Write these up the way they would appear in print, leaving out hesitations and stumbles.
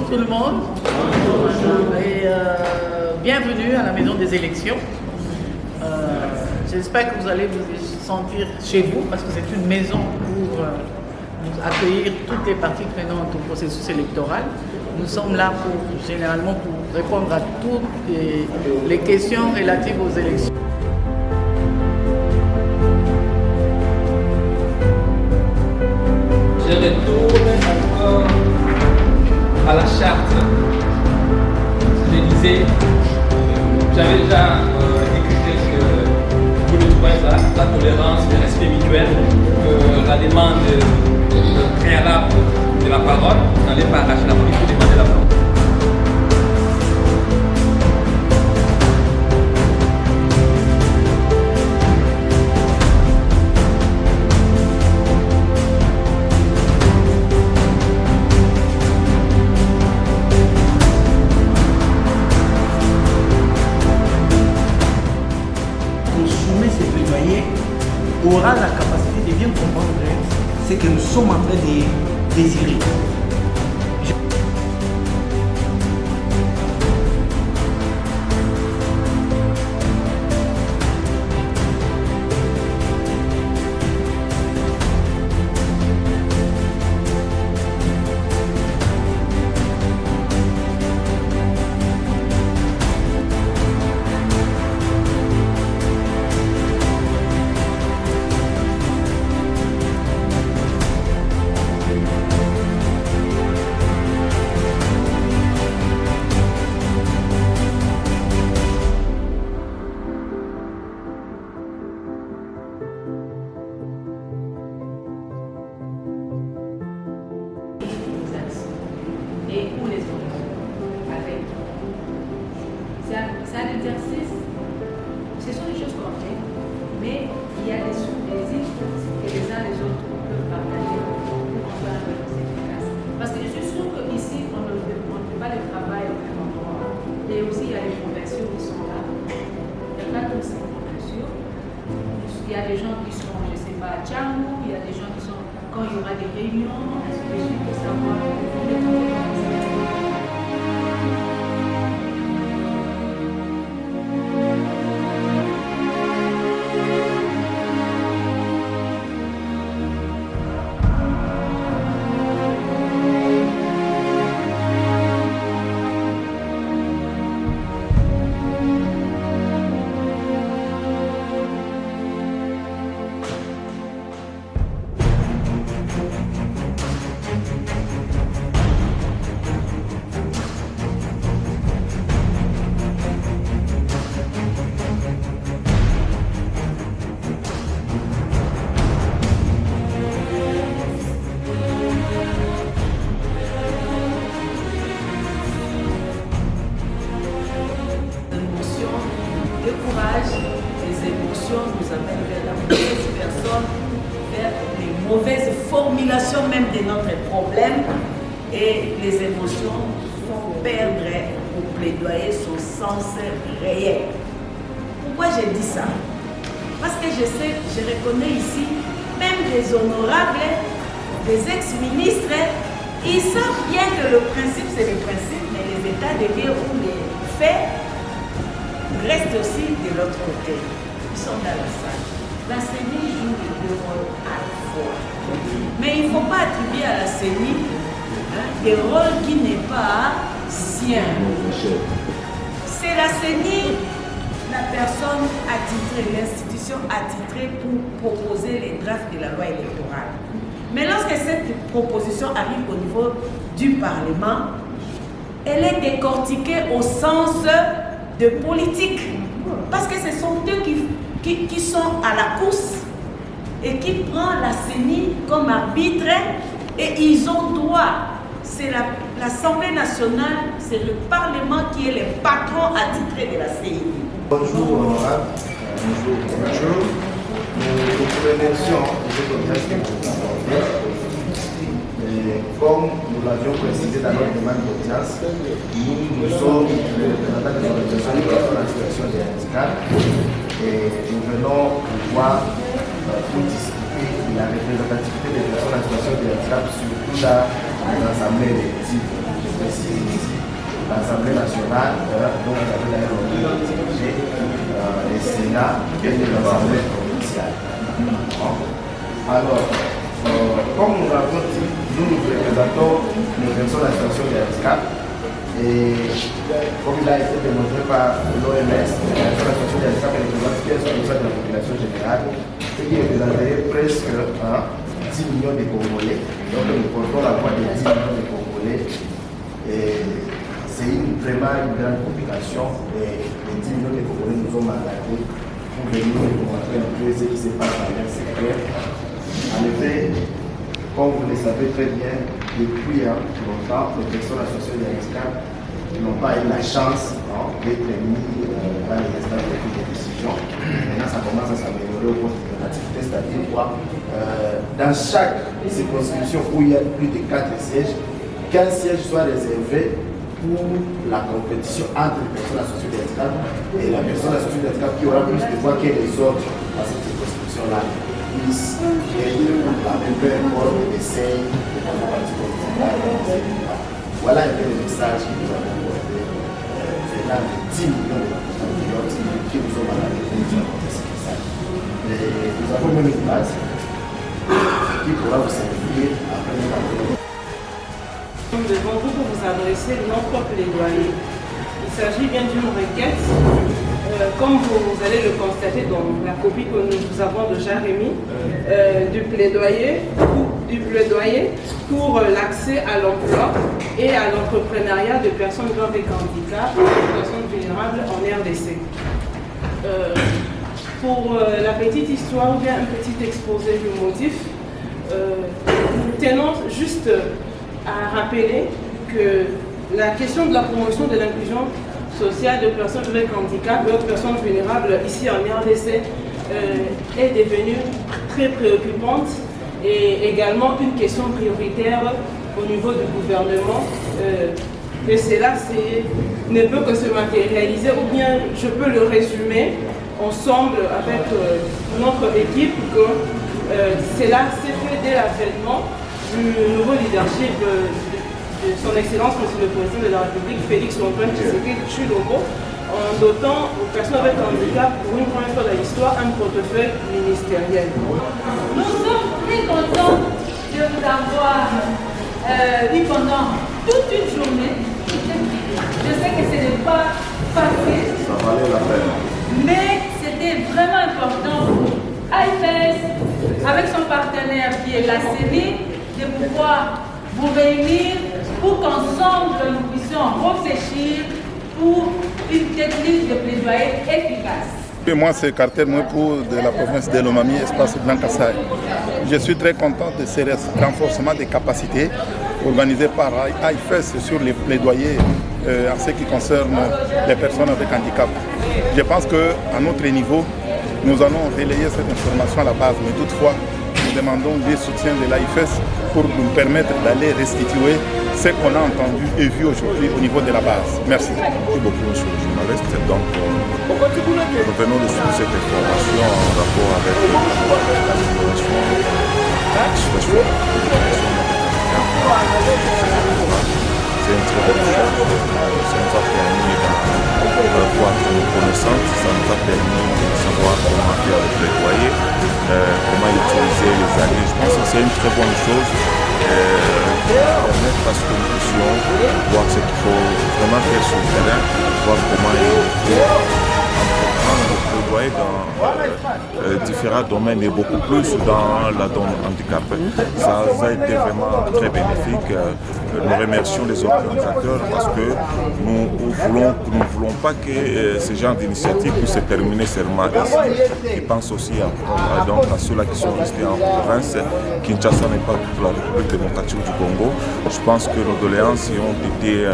tout le monde et bienvenue à la maison des élections. J'espère que vous allez vous sentir chez vous parce que c'est une maison pour accueillir toutes les parties prenantes au processus électoral. Nous sommes là généralement pour répondre à toutes les questions relatives aux élections. Je retourne encore à la charte. Je disais, j'avais déjà écrit que le droit, la tolérance, le respect mutuel, la demande préalable de la parole, on n'allait pas arracher la parole, il faut demander la parole. Aura la capacité de bien comprendre ce que nous sommes en train de désirer. Et où les autres avec. C'est un exercice, ce sont des choses qu'on fait, mais il y a des sous-désirs que les uns les autres peuvent partager pour qu'on soit un peu plus efficace. Parce que je suis sûre qu'ici, on ne fait pas le travail au même endroit. Et aussi, il y a les conversions qui sont là. Il n'y a pas toutes ces conversions. Il y a des gens qui sont, je ne sais pas, à Tchangou, il y a des gens qui sont, quand il y aura des réunions, ainsi de suite, pour savoir. Le courage, les émotions nous amènent vers la mauvaise personne, vers les mauvaises formulations même de notre problème, et les émotions font perdre au plaidoyer son sens réel. Pourquoi j'ai dit ça? Parce que je sais, je reconnais ici, même des honorables, des ex-ministres, ils savent bien que le principe c'est le principe, mais les états de lieu ou les faits restent aussi de l'autre côté. Ils sont dans la salle. La CENI joue les deux rôles à la fois. Mais il ne faut pas attribuer à la CENI des rôles qui n'est pas sien. C'est la CENI, la personne attitrée, l'institution attitrée pour proposer les drafts de la loi électorale. Mais lorsque cette proposition arrive au niveau du Parlement, elle est décortiquée au sens de politique. Parce que ce sont eux qui sont à la course et qui prennent la CENI comme arbitre et ils ont droit. C'est l'Assemblée nationale, c'est le Parlement qui est le patron attitré de la CENI. Bonjour honorable. Bonjour. Nous vous remercions de cette audience que vous nous accordez. Comme nous l'avions précisé dans notre demande d'audience, nous sommes les représentants des organisations de personnes en situation de handicap et nous venons pouvoir pour discuter de la représentativité des personnes en situation de handicap sur toute l'Assemblée élective. précise ici, l'Assemblée nationale, dont vous avez d'ailleurs dirigé, le Sénat et l'Assemblée provinciale. Alors, comme nous l'avons dit, nous représentons les personnes en situation de handicap. Et comme il a été démontré par l'OMS, les personnes en situation de handicap représentent 15% de la population générale, ce qui représenterait presque 10 millions de Congolais. Donc nous portons la voix des 10 millions de Congolais. Et c'est vraiment une grande population. Et les 10 millions de Congolais nous ont mandatés pour venir nous montrer un peu ce qui se passe dans leur secteur. En effet, comme vous le savez très bien, depuis longtemps, les personnes associées de handicap n'ont pas eu la chance d'être mis dans les instances de prise de décision. Maintenant, ça commence à s'améliorer au poste de l'activité, c'est-à-dire quoi dans chaque circonscription où il y a plus de 4 sièges, qu'un siège soit réservé pour la compétition entre les personnes associées de handicap et la personne associée de handicap qui aura plus de voix que les autres dans cette circonscription-là. Voilà un peu le message que nous avons porté venant de 10 millions de compatriotes qui nous ont mandatés pour nous apporter ce message. Nous avons même une base qui pourra vous servir après nous parler. Nous devons beaucoup vous adresser notre plaidoyer. Il s'agit bien d'une requête. Comme vous allez le constater dans la copie que nous avons déjà remise, du plaidoyer pour l'accès à l'emploi et à l'entrepreneuriat de personnes avec handicap et de personnes vulnérables en RDC. Pour la petite histoire ou bien un petit exposé du motif, nous tenons juste à rappeler que la question de la promotion de l'inclusion sociale de personnes avec handicap et autres personnes vulnérables ici en RDC est devenue très préoccupante et également une question prioritaire au niveau du gouvernement. Et cela ne peut que se matérialiser, ou bien je peux le résumer ensemble avec notre équipe que cela s'est fait dès l'avènement du nouveau leadership de son Excellence, Monsieur le Président de la République, Félix Antoine Tshisekedi Tshilombo, en dotant aux personnes avec handicap pour une première fois dans l'histoire un portefeuille ministériel. Nous sommes très contents de vous avoir vu pendant toute une journée. Je sais que ce n'est pas facile. Ça valait la peine. Mais c'était vraiment important pour AIFES, avec son partenaire qui est la CENI, de pouvoir vous réunir pour qu'ensemble nous puissions réfléchir pour une technique de plaidoyer efficace. Moi, c'est Carter Mouepou de la province de Lomami, espace Blanc Kassai. Je suis très content de ce renforcement des capacités organisé par AIFES sur les plaidoyers en ce qui concerne les personnes avec handicap. Je pense qu'à notre niveau, nous allons relayer cette information à la base, mais toutefois, nous demandons des soutiens de l'AIFES pour nous permettre d'aller restituer ce qu'on a entendu et vu aujourd'hui au niveau de la base. Merci. Merci beaucoup, monsieur le journaliste. Donc, nous venons de suivre cette information en rapport avec la situation c'est une très bonne chose. Ça nous a permis d'avoir une connaissance, ça nous a permis de savoir comment faire le plaidoyer, comment utiliser les alliés. Je pense que c'est une très bonne chose. Permettre à ce que nous puissions voir ce qu'il faut vraiment faire sur le terrain, voir comment il faut entreprendre le plaidoyer dans différents domaines et beaucoup plus dans la donne handicap. Ça a été vraiment très bénéfique. Nous remercions les organisateurs parce que nous ne voulons pas que ce genre d'initiative puisse se terminer seulement ici. Je pense aussi à ceux-là qui sont restés en province. Kinshasa n'est pas toute la République démocratique du Congo. Je pense que nos doléances ont été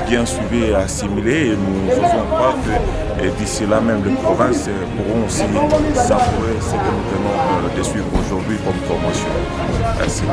bien suivies et assimilées et nous osons croire que d'ici là même les provinces pourront aussi savourer ce que nous venons de suivre aujourd'hui comme promotion. Merci.